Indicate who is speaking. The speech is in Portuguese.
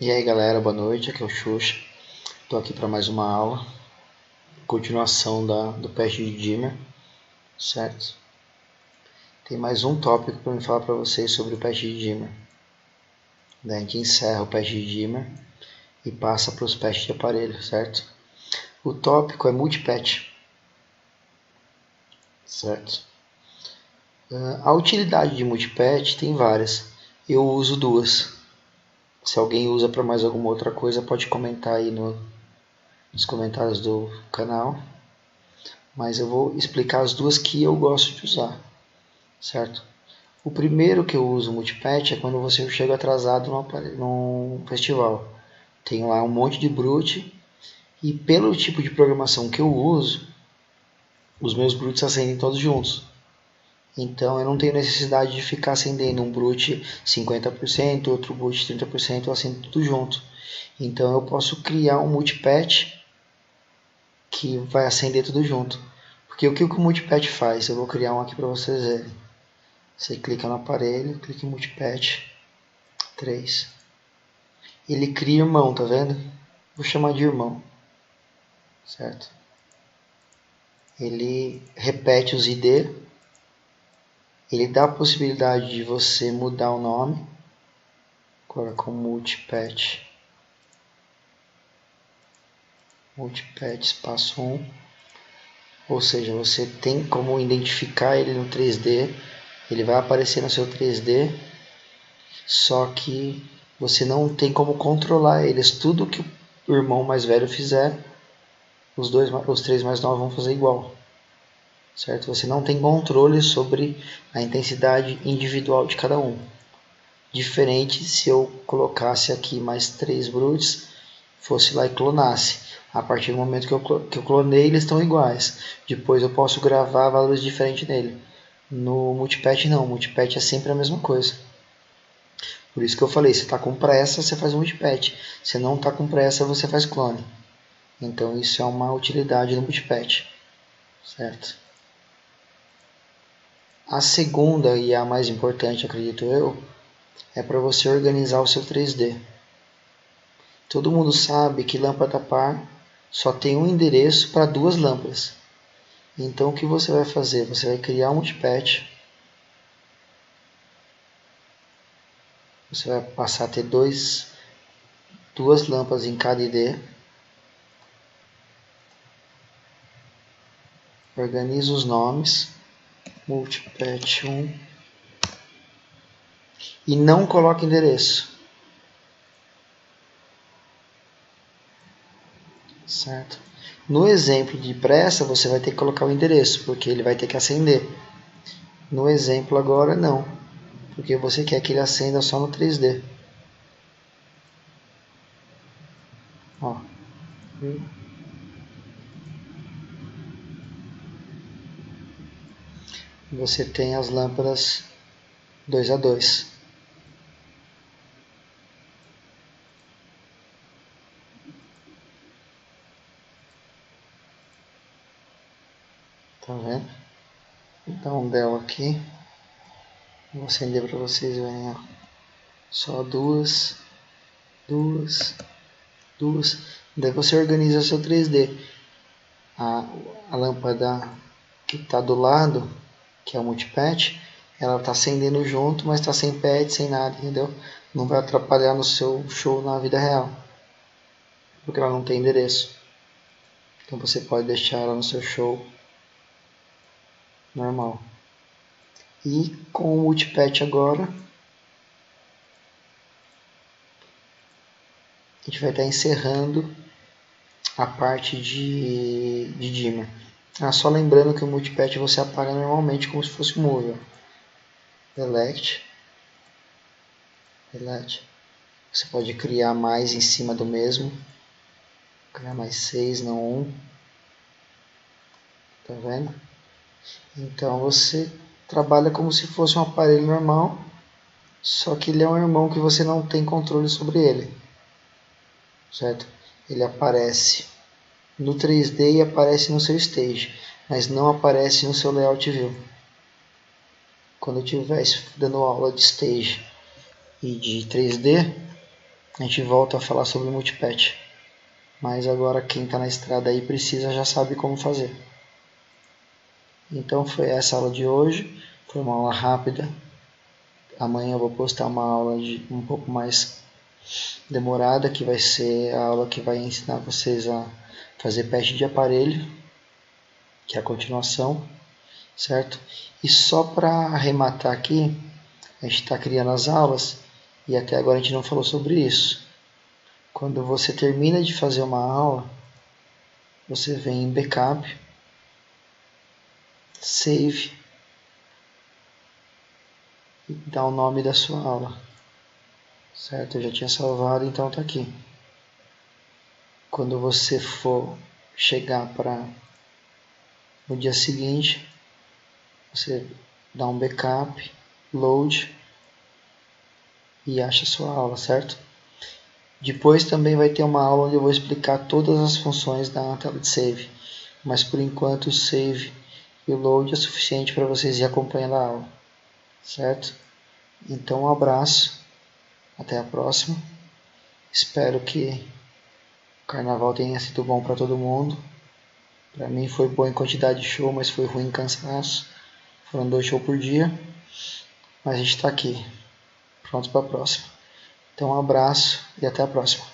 Speaker 1: E aí galera, boa noite, aqui é o Xuxa. Estou aqui para mais uma aula, continuação do patch de dimmer, certo? Tem mais um tópico para me falar para vocês sobre o patch de dimmer. Daí a gente encerra o patch de dimmer e passa para os patches de aparelho, certo? O tópico é multipatch, certo? A utilidade de multipatch tem várias, eu uso duas. Se alguém usa para mais alguma outra coisa, pode comentar aí nos comentários do canal. Mas eu vou explicar as duas que eu gosto de usar, certo? O primeiro que eu uso multipatch é quando você chega atrasado num festival. Tem lá um monte de brute e pelo tipo de programação que eu uso, os meus brutes acendem todos juntos. Então eu não tenho necessidade de ficar acendendo um brute 50%, outro brute 30%, eu acendo tudo junto. Então eu posso criar um multipatch que vai acender tudo junto. Porque o que o multipatch faz? Eu vou criar um aqui para vocês verem. Você clica no aparelho, clica em multipatch 3. Ele cria irmão, tá vendo? Vou chamar de irmão, certo? Ele repete os ID. Ele dá a possibilidade de você mudar o nome. Coloca como multipatch espaço 1. Ou seja, você tem como identificar ele no 3D. Ele vai aparecer no seu 3D. Só que você não tem como controlar eles. Tudo que o irmão mais velho fizer, os três mais novos vão fazer igual. Certo? Você não tem controle sobre a intensidade individual de cada um. Diferente se eu colocasse aqui mais 3 brutes, fosse lá e clonasse. A partir do momento que eu clonei, eles estão iguais. Depois eu posso gravar valores diferentes nele. No multipatch não, o multipatch é sempre a mesma coisa. Por isso que eu falei, se está com pressa, você faz um multipatch. Se não está com pressa, você faz clone. Então isso é uma utilidade do multipatch, certo? A segunda e a mais importante, acredito eu, é para você organizar o seu 3D. Todo mundo sabe que lâmpada par só tem um endereço para duas lâmpadas. Então o que você vai fazer? Você vai criar um multipatch. Você vai passar a ter duas lâmpadas em cada ID. Organiza os nomes. Multipatch 1. E não coloque endereço. Certo? No exemplo de pressa, você vai ter que colocar o endereço, porque ele vai ter que acender. No exemplo agora, não, porque você quer que ele acenda só no 3D. Ó. Você tem as lâmpadas 2 a 2. Tá vendo? Então dela aqui. Vou acender para vocês verem. Ó. Só duas. Daí você organiza o seu 3D. A lâmpada que está do lado, que é o multipatch, ela está acendendo junto, mas está sem pad, sem nada, entendeu? Não vai atrapalhar no seu show na vida real, porque ela não tem endereço. Então você pode deixar ela no seu show normal. E com o multipatch agora, a gente vai estar encerrando a parte de dimmer. Só lembrando que o multipatch você apaga normalmente como se fosse móvel. Delete. Você pode criar mais em cima do mesmo. Criar mais 6, não 1. Tá vendo? Então você trabalha como se fosse um aparelho normal, só que ele é um irmão que você não tem controle sobre ele. Certo? Ele aparece no 3D e aparece no seu stage, mas não aparece no seu layout view. Quando eu estiver dando aula de stage e de 3D, a gente volta a falar sobre multipatch. Mas agora quem está na estrada aí precisa já sabe como fazer. Então foi essa a aula de hoje. Foi uma aula rápida. Amanhã eu vou postar uma aula um pouco mais demorada, que vai ser a aula que vai ensinar vocês a fazer patch de aparelho, que é a continuação, certo? E só para arrematar aqui, a gente está criando as aulas e até agora a gente não falou sobre isso. Quando você termina de fazer uma aula, você vem em backup, save e dá o nome da sua aula, certo? Eu já tinha salvado, então está aqui. Quando você for chegar para no dia seguinte, você dá um backup, load e acha a sua aula, certo? Depois também vai ter uma aula onde eu vou explicar todas as funções da tela de save, mas por enquanto o save e o load é suficiente para vocês ir acompanhando a aula, certo? Então um abraço, até a próxima. Espero que o carnaval tenha sido bom para todo mundo. Para mim foi bom em quantidade de show, mas foi ruim em cansaço. Foram 2 shows por dia, mas a gente está aqui, pronto para a próxima. Então um abraço e até a próxima.